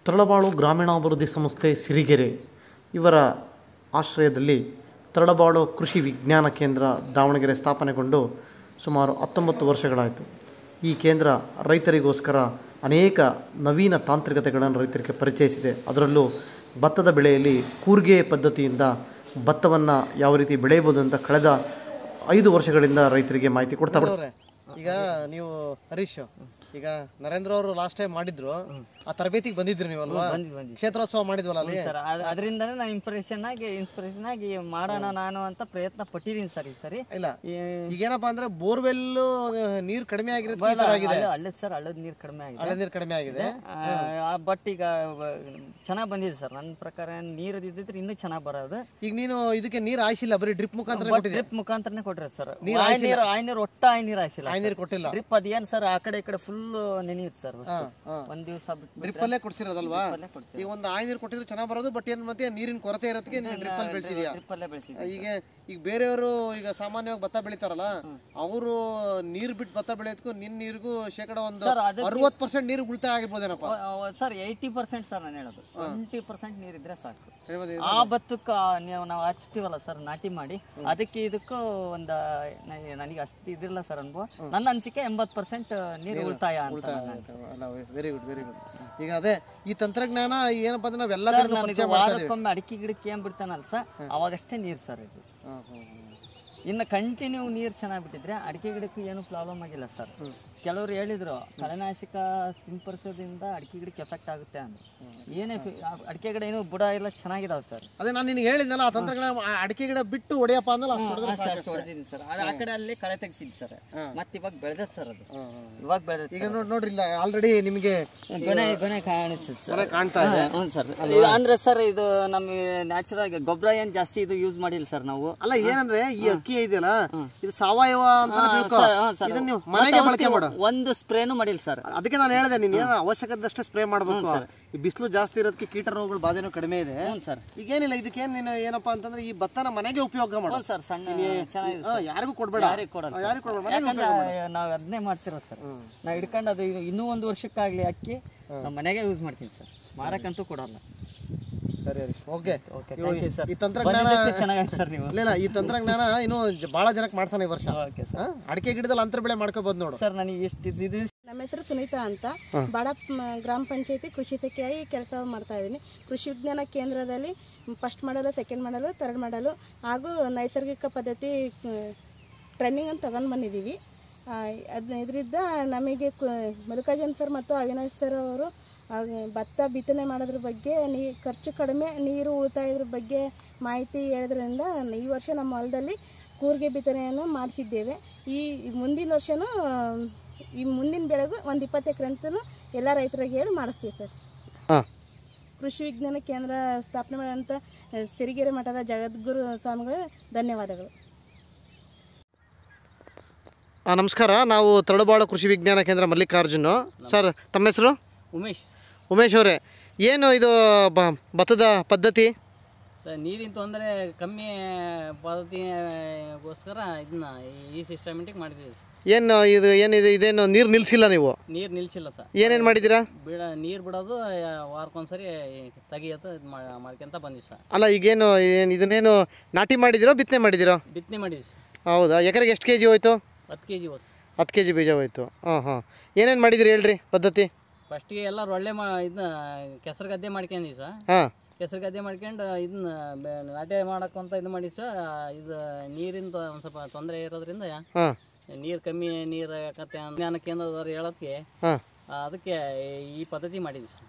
ತರಳಬಾಳು ಗ್ರಾಮೀಣಾಭಿವೃದ್ಧಿ ಸಂಸ್ಥೆ ಸಿರಿಗೆರೆ ಇವರ ಆಶ್ರಯದಲ್ಲಿ ತರಳಬಾಳು ಕೃಷಿ ವಿಜ್ಞಾನ ಕೇಂದ್ರ ದಾವಣಗೆರೆ ಸ್ಥಾಪನೆಗೊಂಡು ಸುಮಾರು 19 ವರ್ಷಗಳಾಯಿತು. ಈ ಕೇಂದ್ರ ರೈತರಿಗೋಸ್ಕರ ಅನೇಕ ನವೀನ ತಾಂತ್ರಿಕತೆಗಳನ್ನು ರೈತರಿಗೆ ಪರಿಚಯಿಸಿದೆ. ಅದರಲ್ಲೂ ಭತ್ತದ ಬೆಳೆಯಲ್ಲಿ ಕೂರ್ಗೆ ಪದ್ಧತಿಯಿಂದ ಭತ್ತವನ್ನು ಯಾವ ರೀತಿ ಬೆಳೆಯಬಹುದು ಅಂತ ಕಳೆದ 5 ವರ್ಷಗಳಿಂದ ರೈತರಿಗೆ ಮಾಹಿತಿ ಕೊಡ್ತಾ ಬರ್ತಾರೆ. ಈಗ ನೀವು ಹರೀಶ್, ಈಗ ನರೇಂದ್ರ ಅವರು ಲಾಸ್ಟ್ ಟೈಮ್ ಮಾಡಿದ್ರು, ಆ ತರಬೇತಿಗೆ ಬಂದಿದ್ರಿ ನೀವಲ್ವಾ? ಕ್ಷೇತ್ರೋತ್ಸವ ಮಾಡಿದ್ವಲ್ಲ ಅಲ್ಲಿ, ಅದರಿಂದನೇ ನಾನು ಇನ್ಸ್ಪಿರೇಷನ್ ಆಗಿ ಮಾಡೋಣ ನಾನು ಅಂತ ಪ್ರಯತ್ನ ಪಟ್ಟಿದ್ದೀನಿ ಸರ್. ಈ ಸರಿ ಇಲ್ಲ ಈಗೇನಪ್ಪ ಅಂದ್ರೆ ಬೋರ್ವೆಲ್ ನೀರ್ ಕಡಿಮೆ ಆಗಿರುತ್ತೆ, ಹಳ್ಳದ ಸರ್, ಹಳ್ಳದ ನೀರು ಕಡಿಮೆ ಆಗಿದೆ, ಹಳ್ಳದ ನೀರು ಕಡಿಮೆ ಆಗಿದೆ. ಬಟ್ ಈಗ ಚೆನ್ನಾಗ್ ಬಂದಿದೆ ಸರ್. ನನ್ನ ಪ್ರಕಾರ ನೀರು ಇದ್ದಿದ್ರೆ ಇನ್ನೂ ಚೆನ್ನಾಗ್ ಬರೋದು. ಈಗ ನೀನು ಇದಕ್ಕೆ ನೀರು ಹಾಯಿಸಿಲ್ಲ, ಬರೀ ಡ್ರಿಪ್ ಮುಖಾಂತರನೇ ಕೊಟ್ರೆ ಸರ್. ನೀರು ಒಟ್ಟ ನೀರು ಹಾಯಿಸಿಲ್ಲ, ನೀರು ಕೊಟ್ಟಿಲ್ಲ. ಡ್ರಿಪ್ ಅದೇನ್ ಸರ್, ಆ ಕಡೆ ಈ ಕಡೆ ಫುಲ್ ನೆನೆಯುತ್ತೆ ಸರ್. ಒಂದ್ ದಿವಸ ಡ್ರಿಪ್ ಅಲ್ಲೇ ಕೊಡ್ಸಿರೋದಲ್ವಾ? ಈಗ ಒಂದು ಆಯ್ ನೀರು ಕೊಟ್ಟಿದ್ರೆ ಚೆನ್ನಾಗ್ ಬರೋದು. ಬಟ್ ಏನ್ ಮತ್ತೆ ನೀರಿನ ಕೊರತೆ ಇರೋದಕ್ಕೆ ಡ್ರಿಪ್ ಅಲ್ಲಿ ಬೆಳೆಸಿದ್ಯಾ? ಈಗ ಬೇರೆಯವರು ಈಗ ಸಾಮಾನ್ಯವಾಗಿ ಭತ್ತ ಬೆಳಿತಾರಲ್ಲ, ಅವರು ನೀರ್ ಬಿಟ್ಟು ಭತ್ತ ಬೆಳೆಯೋದಕ್ಕೂ ನಿನ್ ನೀರಿಗೂ ಶೇಕಡ ಒಂದು 60% ನೀರು ಉಳಿತಾಯ ಆಗಿರ್ಬೋದೇನಪ್ಪ ಸರ್? 80% ಸರ್ ನಾನು ಹೇಳೋದು. 20% ನೀರಿದ್ರೆ ಸಾಕು. ಆ ಭತ್ತಕ್ಕ ನಾವು ಹಚ್ತೀವಲ್ಲ ಸರ್, ನಾಟಿ ಮಾಡಿ, ಅದಕ್ಕೆ ಇದಕ್ಕೂ ಒಂದು ನನಗೆ ಅಷ್ಟು ಇದಿಲ್ಲ ಸರ್ ಅನ್ಭವ. ನನ್ನ ಅನಿಸಿಕೆ 80% ನೀರು ಉಳಿತಾಯ ಅಂತ. Very good, very good. ಈಗ ಅದೇ ಈ ತಂತ್ರಜ್ಞಾನ ಏನಪ್ಪಾ ಅಂದ್ರೆ ನಾವೆಲ್ಲ ವಾರಕ್ಕೊಮ್ಮೆ ಅಡಿಕೆ ಗಿಡಕ್ಕೆ ಏನ್ ಬಿಡ್ತಾನಲ್ಲ ಸರ್, ಅವಾಗಷ್ಟೇ ನೀರು ಸರ್ ಇದು. ಇನ್ನು ಕಂಟಿನ್ಯೂ ನೀರು ಚೆನ್ನಾಗಿ ಬಿಟ್ಟಿದ್ರೆ ಅಡಿಕೆ ಗಿಡಕ್ಕೂ ಏನು ಪ್ರಾಬ್ಲಮ್ ಆಗಿಲ್ಲ ಸರ್. ಕೆಲವರು ಹೇಳಿದ್ರು ಕಳೆನಾಶಕ ಸಿಂಪಡಿಸೋದ್ರಿಂದ ಅಡಿಕೆ ಗಿಡಕ್ಕೆ ಎಫೆಕ್ಟ್ ಆಗುತ್ತೆ ಅಂದ್ರೆ. ಏನೇ ಅಡಿಕೆ ಗಿಡ ಏನು ಬುಡ ಎಲ್ಲ ಚೆನ್ನಾಗಿದಾವೆ ಸರ್. ಅದೇ ನಾನು ನಿನಗೆ ಹೇಳಿದ್ನಲ್ಲ, ಆ ತಂತ್ರಜ್ಞಾನ ಅಡಿಕೆ ಗಿಡ ಬಿಟ್ಟು ಹೊಡೆಯಪ್ಪ ಅಂದ್ರೆ ಹೊಡೆದಿದ್ದೀನಿ ಸರ್. ಅದು ಆ ಕಡೆ ಅಲ್ಲಿ ಕಳೆ ತೆಗ್ಸಿದ್ ಸರ್. ಮತ್ತೆ ಇವಾಗ ಬೆಳೆದತ್ ಸರ್, ಅದು ಇವಾಗ ಬೆಳೆದ. ಈಗ ನೋಡ್ರಿ, ಆಲ್ರೆಡಿ ನಿಮಗೆ ಗೊನೆ ಕಾಣ್ತಾ ಇದೆ. ಸರ್ ಅಂದ್ರೆ ಸರ್ ಇದು ನಮ್ಗೆ ನ್ಯಾಚುರಲ್ ಗೊಬ್ಬರ ಏನ್ ಜಾಸ್ತಿ ಇದು ಯೂಸ್ ಮಾಡಿಲ್ಲ ಸರ್ ನಾವು. ಅಲ್ಲ ಏನಂದ್ರೆ ಈ ಅಕ್ಕಿ ಇದೆಯಲ್ಲ, ಇದು ಸಾವಯವ ಅಂತ ಇದನ್ನ ನೀವು ಮನೆಗೆ ಬಳಕೆ ಮಾಡು. ಒಂದು ಸ್ಪ್ರೇನು ಮಾಡಿಲ್ಲ ಸರ್. ಅದಕ್ಕೆ ನಾನು ಹೇಳಿದೆ, ನೀನ್ ಏನೋ ಅವಶ್ಯಕದಷ್ಟೇ ಸ್ಪ್ರೇ ಮಾಡ್ಬೇಕು. ಈ ಬಿಸಿಲು ಜಾಸ್ತಿ ಇರೋದಕ್ಕೆ ಕೀಟ ರೋಗಗಳ ಬಾಧೆನೂ ಕಡಿಮೆ ಇದೆ ಸರ್. ಈಗೇನಿಲ್ಲ, ಇದಕ್ಕೇನ್ ನೀನು ಏನಪ್ಪಾ ಅಂತಂದ್ರೆ ಈ ಭತ್ತನ ಮನೆಗೆ ಉಪಯೋಗ ಮಾಡು ಸರ್. ಸಣ್ಣ ಯಾರಿಗೂ ಕೊಡ್ಬೇಡ, ನಾವ್ ಅದನ್ನೇ ಮಾಡ್ತಿರೋದು ಸರ್. ನಾವ್ ಹಿಡ್ಕೊಂಡು ಅದು ಇನ್ನೂ 1 ವರ್ಷಕ್ಕಾಗ್ಲಿ ಅಕ್ಕಿ ನಮ್ಮ ಮನೆಗೆ ಯೂಸ್ ಮಾಡ್ತೀನಿ ಸರ್. ಮಾರಕ್ಕಂತೂ ಕೊಡಲ್ಲ. ಸರಿ ಓಕೆ. ಈ ತಂತ್ರಜ್ಞಾನ ಚೆನ್ನಾಗೈತೆ ಸರ್. ನೀವು ಇಲ್ಲ, ಈ ತಂತ್ರಜ್ಞಾನ ಇನ್ನು ಬಹಳ ಜನಕ್ಕೆ ಮಾಡ್ಸೋಣ ಈ ವರ್ಷ. ಅಡಿಕೆ ಗಿಡದಲ್ಲಿ ಅಂತರ ಬೆಳೆ ಮಾಡ್ಕೋಬಹುದು ನೋಡು ಸರ್. ನನಗೆ ಎಷ್ಟು ನಮ್ಮ ಹೆಸರು ಸುನೀತಾ ಅಂತ, ಬಾಡ ಗ್ರಾಮ ಪಂಚಾಯತಿ ಕೃಷಿ ಸಖಿಯಾಗಿ ಕೆಲಸ ಮಾಡ್ತಾ ಇದ್ದೀನಿ. ಕೃಷಿ ವಿಜ್ಞಾನ ಕೇಂದ್ರದಲ್ಲಿ ಫಸ್ಟ್ ಮಾಡಲು, ಸೆಕೆಂಡ್ ಮಾಡಲು, ಥರ್ಡ್ ಮಾಡಲು ಹಾಗೂ ನೈಸರ್ಗಿಕ ಪದ್ಧತಿ ಟ್ರೈನಿಂಗ್ ಅಂತ ತಗೊಂಡು ಬಂದಿದ್ದೀವಿ. ಇದರಿಂದ ನಮಗೆ ಮಲ್ಲಿಕಾರ್ಜುನ್ ಸರ್ ಮತ್ತು ಅವಿನಾಶ್ ಸರ್ ಅವರು ಭತ್ತ ಬಿತ್ತನೆ ಮಾಡೋದ್ರ ಬಗ್ಗೆ, ಖರ್ಚು ಕಡಿಮೆ, ನೀರು ಉಳಿತಾಯದ್ರ ಬಗ್ಗೆ ಮಾಹಿತಿ ಹೇಳೋದ್ರಿಂದ ಈ ವರ್ಷ ನಮ್ಮ ಹೊಲದಲ್ಲಿ ಕೂರ್ಗೆ ಬಿತ್ತನೆಯನ್ನು ಮಾಡಿಸಿದ್ದೇವೆ. ಈ ಮುಂದಿನ ವರ್ಷವೂ ಈ ಮುಂದಿನ ಬೆಳೆಗೂ ಒಂದು 20 ಎಕರೆ ಅಂತಲೂ ಎಲ್ಲ ರೈತರಿಗೆ ಹೇಳಿ ಮಾಡಿಸ್ತೀವಿ ಸರ್. ಕೃಷಿ ವಿಜ್ಞಾನ ಕೇಂದ್ರ ಸ್ಥಾಪನೆ ಮಾಡೋಂಥ ಸಿರಿಗೆರೆ ಮಠದ ಜಗದ್ಗುರು ಸ್ವಾಮಿಗಳು ಧನ್ಯವಾದಗಳು. ನಮಸ್ಕಾರ. ನಾವು ತರಳಬಾಳು ಕೃಷಿ ವಿಜ್ಞಾನ ಕೇಂದ್ರ ಮಲ್ಲಿಕಾರ್ಜುನ್ ಸರ್. ತಮ್ಮ ಹೆಸರು? ಉಮೇಶ್ ಅವರೇ, ಏನು ಇದು ಭತ್ತದ ಪದ್ಧತಿ? ನೀರಿನ ತೊಂದರೆ ಕಮ್ಮಿ ಪದ್ಧತಿಗೋಸ್ಕರ ಇದನ್ನ ಈ ಸಿಸ್ಟಮೆಟಿಕ್ ಮಾಡಿದ್ದೀವಿ. ಇದೇನು ನೀರು ನಿಲ್ಸಿಲ್ಲ ನೀವು? ನೀರು ನಿಲ್ಸಿಲ್ಲ ಸರ್. ಏನೇನು ಮಾಡಿದ್ದೀರಾ? ನೀರು ಬಿಡೋದು ವಾರಕ್ಕೊಂದ್ಸರಿ ತೆಗಿಯೋದು ಮಾಡ್ಕೊಂತ ಬಂದಿವಿ ಸರ್. ಅಲ್ಲ ಈಗೇನು ಇದನ್ನೇನು ನಾಟಿ ಮಾಡಿದಿರೋ ಬಿತ್ತನೆ ಮಾಡಿದಿರೋ? ಬಿತ್ತನೆ ಮಾಡಿದ್ವಿ ಸರ್. ಹೌದಾ? ಎಕರೆಗೆ ಎಷ್ಟು kg ಹೋಯ್ತು? 10 kg ಹೋಯ್ತು. 10 kg ಬೀಜ ಹೋಯ್ತು. ಏನೇನು ಮಾಡಿದಿರಿ ಹೇಳ್ರಿ ಪದ್ಧತಿ? ಫಸ್ಟಿಗೆ ಎಲ್ಲರೂ ಒಳ್ಳೆ ಇದನ್ನ ಕೆಸರು ಗದ್ದೆ ಮಾಡ್ಕೊಂಡಿವಿ ಸರ್. ಕೆಸರು ಗದ್ದೆ ಮಾಡ್ಕೊಂಡು ಇದನ್ನ ನಾಟಿ ಮಾಡಕ್ಕಂತ ಇದು ಮಾಡಿ ಸರ್. ಇದು ನೀರಿಂದ ಒಂದು ಸ್ವಲ್ಪ ತೊಂದರೆ ಇರೋದ್ರಿಂದ ನೀರು ಕಮ್ಮಿ ನೀರು ಯಾಕತ್ತೆ ವಿಜ್ಞಾನ ಕೇಂದ್ರದವ್ರು ಹೇಳೋದಕ್ಕೆ ಅದಕ್ಕೆ ಈ ಪದ್ಧತಿ ಮಾಡಿದ್ವಿ ಸರ್.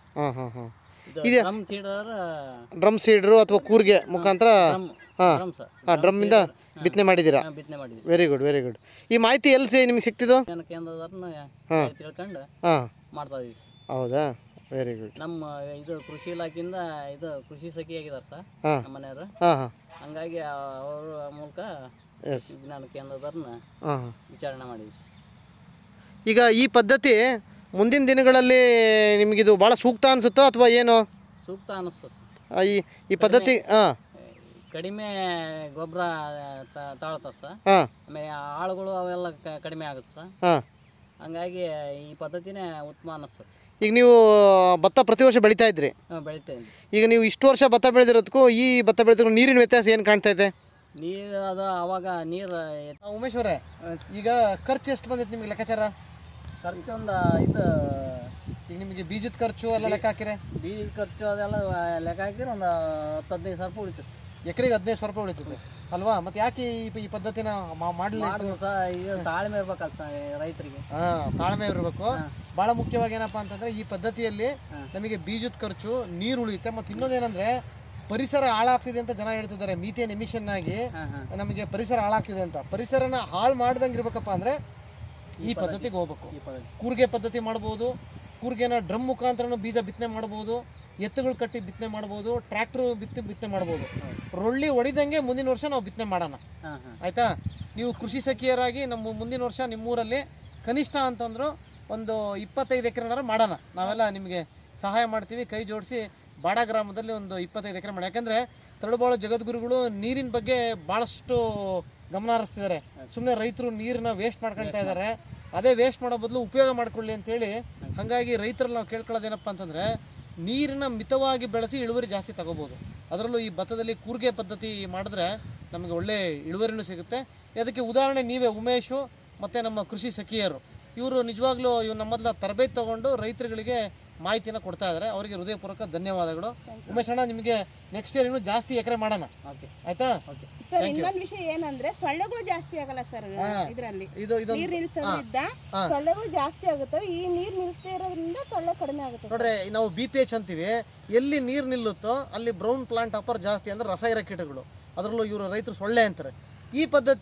ಡ್ರಮ್ ಸೀಡರು ಅಥವಾ ಕೂರ್ಗೆ ಮುಖಾಂತರ ಡ್ರಮ್ಮಿಂದ ಬಿತ್ತನೆ ಮಾಡಿದ್ದೀರಾ? ಬಿತ್ತನೆ ಮಾಡಿದ್ವಿ. Very good, very good. ಈ ಮಾಹಿತಿ ಎಲ್ಲಿ ನಿಮ್ಗೆ ಸಿಕ್ತಿದ್ದು? ಕೇಂದ್ರದವ್ರನ್ನ ತಿಳ್ಕೊಂಡು ಮಾಡ್ತಾ ಇದೀವಿ. ಹೌದಾ? Very good. ನಮ್ಮ ಇದು ಕೃಷಿ ಇಲಾಖೆಯಿಂದ ಇದು ಕೃಷಿ ಸಖಿ ಆಗಿದ್ದಾರೆ ಸರ್ ನಮ್ಮ ಮನೆಯವರು. ಹಂಗಾಗಿ ಅವ್ರ ಮೂಲಕ ವಿಜ್ಞಾನ ಕೇಂದ್ರದವ್ರನ್ನ ವಿಚಾರಣೆ ಮಾಡಿದ್ವಿ. ಈಗ ಈ ಪದ್ಧತಿ ಮುಂದಿನ ದಿನಗಳಲ್ಲಿ ನಿಮಗಿದು ಭಾಳ ಸೂಕ್ತ ಅನಿಸುತ್ತೋ ಅಥವಾ ಏನು? ಸೂಕ್ತ ಅನ್ನಿಸ್ತದೆ ಈ ಪದ್ಧತಿ. ಕಡಿಮೆ ಗೊಬ್ಬರ ತಾಳ್ತದೆ ಸರ್. ಆಮೇಲೆ ಆಳುಗಳು ಅವೆಲ್ಲ ಕಡಿಮೆ ಆಗುತ್ತೆ ಸರ್. ಹಂಗಾಗಿ ಈ ಪದ್ಧತಿನೇ ಉತ್ತಮ ಅನ್ನಿಸ್ತದೆ. ಈಗ ನೀವು ಭತ್ತ ಪ್ರತಿ ವರ್ಷ ಬೆಳೀತಾ ಇದ್ರಿ, ಬೆಳಿತಾ ಇದ್ವಿ. ಈಗ ನೀವು ಇಷ್ಟು ವರ್ಷ ಭತ್ತ ಬೆಳೆದಿರೋದಕ್ಕೂ ಈ ಭತ್ತ ಬೆಳೆದಿರೋ ನೀರಿನ ವ್ಯತ್ಯಾಸ ಏನು ಕಾಣ್ತೈತೆ? ನೀರು ಅದು ಅವಾಗ ನೀರು ಉಮೇಶ್ ಅವರೇ, ಈಗ ಖರ್ಚು ಎಷ್ಟು ಬಂದೈತೆ ನಿಮಗೆ ಲೆಕ್ಕಾಚಾರ? ಖರ್ಚು ಒಂದು ಇದು ಈಗ ನಿಮಗೆ ಬೀಜದ ಖರ್ಚು ಎಲ್ಲ ಲೆಕ್ಕ ಹಾಕಿರೆ, ಬೀಜದ ಖರ್ಚು ಅದೆಲ್ಲ ಲೆಕ್ಕ ಹಾಕಿದ್ರೆ ಒಂದು 10-15 ಸಾವಿರ ರೂಪಾಯಿ ಉಳಿತದೆ. ಎಕರೆಗೆ 15 ಸಾವಿರ ರೂಪಾಯಿ ಉಳಿತದೆ ಅಲ್ವಾ? ಮತ್ತೆ ಯಾಕೆ ಈ ಪದ್ಧತಿನ ಮಾಡಲಿಲ್ಲ? ಸಹ ಈಗ ತಾಳ್ಮೆ ಇರ್ಬೇಕಲ್ಲ ಸರ್ ರೈತರಿಗೆ. ತಾಳ್ಮೆ ಇರಬೇಕು. ಭಾಳ ಮುಖ್ಯವಾಗಿ ಏನಪ್ಪ ಅಂತಂದರೆ ಈ ಪದ್ಧತಿಯಲ್ಲಿ ನಮಗೆ ಬೀಜದ ಖರ್ಚು, ನೀರು ಉಳಿಯುತ್ತೆ. ಮತ್ತು ಇನ್ನೊಂದೇನೆಂದರೆ ಪರಿಸರ ಹಾಳಾಗ್ತಿದೆ ಅಂತ ಜನ ಹೇಳ್ತಿದ್ದಾರೆ. ಮೀಥೇನ್ ಎಮಿಷನ್ ಆಗಿ ನಮಗೆ ಪರಿಸರ ಹಾಳಾಗ್ತಿದೆ ಅಂತ. ಪರಿಸರನ ಹಾಳು ಮಾಡ್ದಂಗೆ ಇರ್ಬೇಕಪ್ಪ ಅಂದರೆ ಈ ಪದ್ಧತಿಗೆ ಹೋಗ್ಬೇಕು. ಕೂರ್ಗೆ ಪದ್ಧತಿ ಮಾಡ್ಬೋದು, ಕೂರ್ಗೆನ ಡ್ರಮ್ ಮುಖಾಂತರ ಬೀಜ ಬಿತ್ತನೆ ಮಾಡ್ಬೋದು, ಎತ್ತುಗಳು ಕಟ್ಟಿ ಬಿತ್ತನೆ ಮಾಡ್ಬೋದು, ಟ್ರ್ಯಾಕ್ಟ್ರು ಬಿತ್ತನೆ ಮಾಡ್ಬೋದು. ರೊಳ್ಳಿ ಹೊಡಿದಂಗೆ ಮುಂದಿನ ವರ್ಷ ನಾವು ಬಿತ್ತನೆ ಮಾಡೋಣ, ಆಯಿತಾ? ನೀವು ಕೃಷಿ ಸಖಿಯರಾಗಿ ನಮ್ಮ ಮುಂದಿನ ವರ್ಷ ನಿಮ್ಮೂರಲ್ಲಿ ಕನಿಷ್ಠ ಅಂತಂದ್ರು ಒಂದು 25 ಎಕರೆನಾರು ಮಾಡೋಣ. ನಾವೆಲ್ಲ ನಿಮಗೆ ಸಹಾಯ ಮಾಡ್ತೀವಿ. ಕೈ ಜೋಡಿಸಿ ಬಾಡ ಗ್ರಾಮದಲ್ಲಿ ಒಂದು 25 ಎಕರೆ ಮಾಡಿ. ಯಾಕಂದರೆ ತರಳಬಾಳು ಜಗದ್ಗುರುಗಳು ನೀರಿನ ಬಗ್ಗೆ ಭಾಳಷ್ಟು ಗಮನ ಹರಿಸ್ತಿದ್ದಾರೆ. ಸುಮ್ಮನೆ ರೈತರು ನೀರನ್ನ ವೇಸ್ಟ್ ಮಾಡ್ಕೊಳ್ತಾ ಇದ್ದಾರೆ. ಅದೇ ವೇಸ್ಟ್ ಮಾಡೋ ಬದಲು ಉಪಯೋಗ ಮಾಡ್ಕೊಳ್ಳಿ ಅಂತೇಳಿ. ಹಾಗಾಗಿ ರೈತರಲ್ಲಿ ನಾವು ಕೇಳ್ಕೊಳ್ಳೋದೇನಪ್ಪ ಅಂತಂದರೆ ನೀರನ್ನ ಮಿತವಾಗಿ ಬೆಳೆಸಿ ಇಳುವರಿ ಜಾಸ್ತಿ ತಗೋಬೋದು. ಅದರಲ್ಲೂ ಈ ಭತ್ತದಲ್ಲಿ ಕೂರ್ಗೆ ಪದ್ಧತಿ ಮಾಡಿದ್ರೆ ನಮಗೆ ಒಳ್ಳೆ ಇಳುವರಿನೂ ಸಿಗುತ್ತೆ. ಅದಕ್ಕೆ ಉದಾಹರಣೆ ನೀವೇ, ಉಮೇಶು ಮತ್ತು ನಮ್ಮ ಕೃಷಿ ಸಖಿಯರು. ಇವರು ನಿಜವಾಗ್ಲೂ ನಮ್ಮದೆಲ್ಲ ತರಬೇತಿ ತೊಗೊಂಡು ರೈತರುಗಳಿಗೆ ಮಾಹಿತಿನ ಕೊಡ್ತಾ ಇದ್ದಾರೆ. ಅವರಿಗೆ ಹೃದಯಪೂರ್ವಕ ಧನ್ಯವಾದಗಳು. ಉಮೇಶ್ ಅಣ್ಣ, ನಿಮಗೆ ನೆಕ್ಸ್ಟ್ ಇಯರ್ ಇನ್ನೂ ಜಾಸ್ತಿ ಎಕರೆ ಮಾಡೋಣ, ಆಯ್ತಾ? ಸರ್, ಇನ್ನೊಂದು ವಿಷಯ ಏನಂದ್ರೆ ಸೊಳ್ಳೆಗಳು ಜಾಸ್ತಿ ಆಗಲ್ಲ ಸರ್ ಇದರಲ್ಲಿ. ನೀರ್ ನಿಲ್ಸೋದ್ರಿಂದ ಸೊಳ್ಳೆಗಳು ಜಾಸ್ತಿ ಆಗುತ್ತವೆ. ಈ ನೀರ್ ನಿಲ್ಸದೇ ಇರೋದ್ರಿಂದ ಸೊಳ್ಳೆ ಕಡಿಮೆ ಆಗುತ್ತೆ. ನೋಡ್ರಿ, ನಾವು BPH ಅಂತೀವಿ. ಎಲ್ಲಿ ನೀರು ನಿಲ್ಲುತ್ತೋ ಅಲ್ಲಿ ಬ್ರೌನ್ ಪ್ಲಾಂಟ್ ಟಾಪರ್ ಜಾಸ್ತಿ, ಅಂದ್ರೆ ರಸಾಯನ ಕೀಟಗಳು. ಅದರಲ್ಲೂ ಇವರು ರೈತರು ಸೊಳ್ಳೆ ಅಂತಾರೆ. ಈ ಪದ್ಧತಿ